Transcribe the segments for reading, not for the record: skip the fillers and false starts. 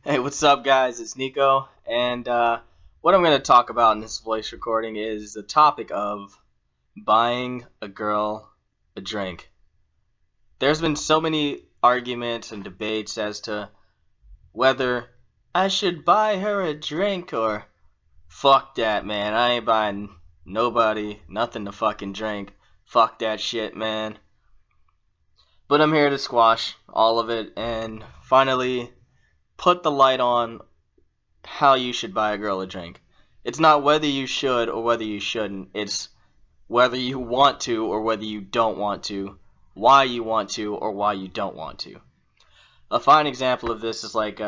Hey, what's up, guys? It's Nikko, and what I'm going to talk about in this voice recording is the topic of buying a girl a drink. There's been so many arguments and debates as to whether I should buy her a drink or fuck that, man. I ain't buying nobody nothing to fucking drink. Fuck that shit, man. But I'm here to squash all of it and finally put the light on how you should buy a girl a drink. It's not whether you should or whether you shouldn't. It's whether you want to or whether you don't want to, why you want to or why you don't want to. A fine example of this is like,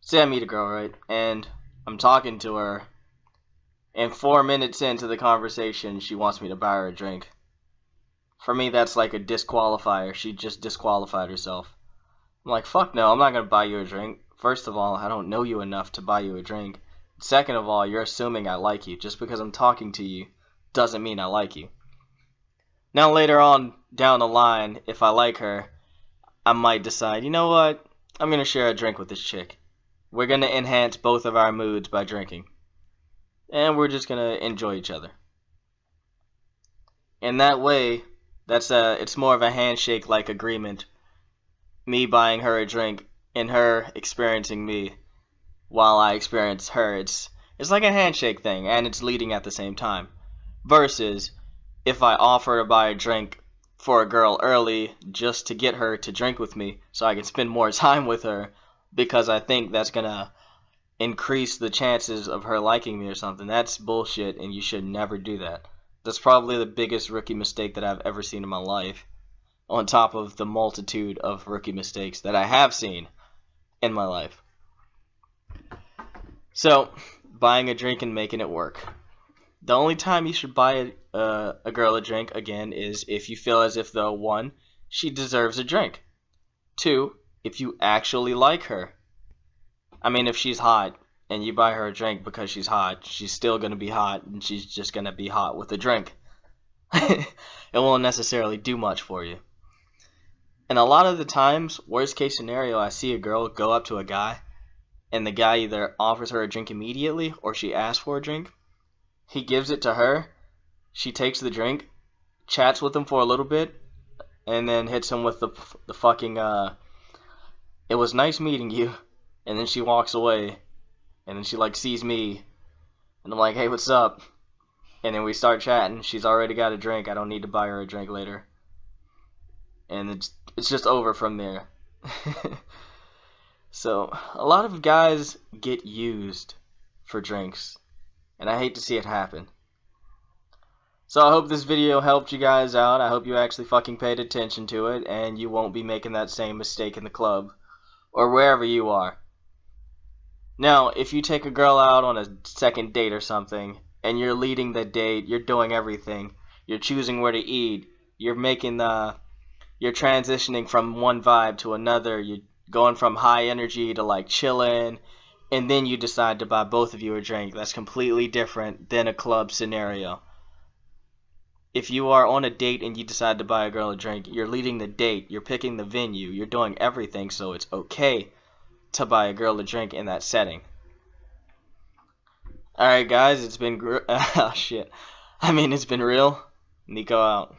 say I meet a girl, right? And I'm talking to her, and 4 minutes into the conversation, she wants me to buy her a drink. For me, that's like a disqualifier. She just disqualified herself. I'm like, fuck no, I'm not going to buy you a drink. First of all, I don't know you enough to buy you a drink. Second of all, you're assuming I like you. Just because I'm talking to you doesn't mean I like you. Now later on down the line, if I like her, I might decide, you know what? I'm going to share a drink with this chick. We're going to enhance both of our moods by drinking. And we're just going to enjoy each other. In that way, it's more of a handshake-like agreement. Me buying her a drink and her experiencing me while I experience her. It's like a handshake thing, and it's leading at the same time. Versus if I offer to buy a drink for a girl early just to get her to drink with me so I can spend more time with her because I think that's gonna increase the chances of her liking me or something. That's bullshit, and you should never do that. That's probably the biggest rookie mistake that I've ever seen in my life, on top of the multitude of rookie mistakes that I have seen in my life. So, buying a drink and making it work. The only time you should buy a girl a drink, again, is if you feel as if, though, 1, she deserves a drink. 2, if you actually like her. I mean, if she's hot and you buy her a drink because she's hot, she's still going to be hot, and she's just going to be hot with a drink. It won't necessarily do much for you. And a lot of the times, worst case scenario, I see a girl go up to a guy, and the guy either offers her a drink immediately or she asks for a drink. He gives it to her, she takes the drink, chats with him for a little bit, and then hits him with the fucking, it was nice meeting you, and then she walks away, and then she like sees me, and I'm like, hey, what's up? And then we start chatting, she's already got a drink, I don't need to buy her a drink later. And it's just over from there. So, a lot of guys get used for drinks, and I hate to see it happen. So I hope this video helped you guys out. I hope you actually fucking paid attention to it, and you won't be making that same mistake in the club, or wherever you are. Now, if you take a girl out on a second date or something, and you're leading the date, you're doing everything, you're choosing where to eat, you're transitioning from one vibe to another, you're going from high energy to like chilling, and then you decide to buy both of you a drink. That's completely different than a club scenario. If you are on a date and you decide to buy a girl a drink, you're leading the date, you're picking the venue, you're doing everything, so it's okay to buy a girl a drink in that setting. Alright guys, it's been oh shit. It's been real. Nikko out.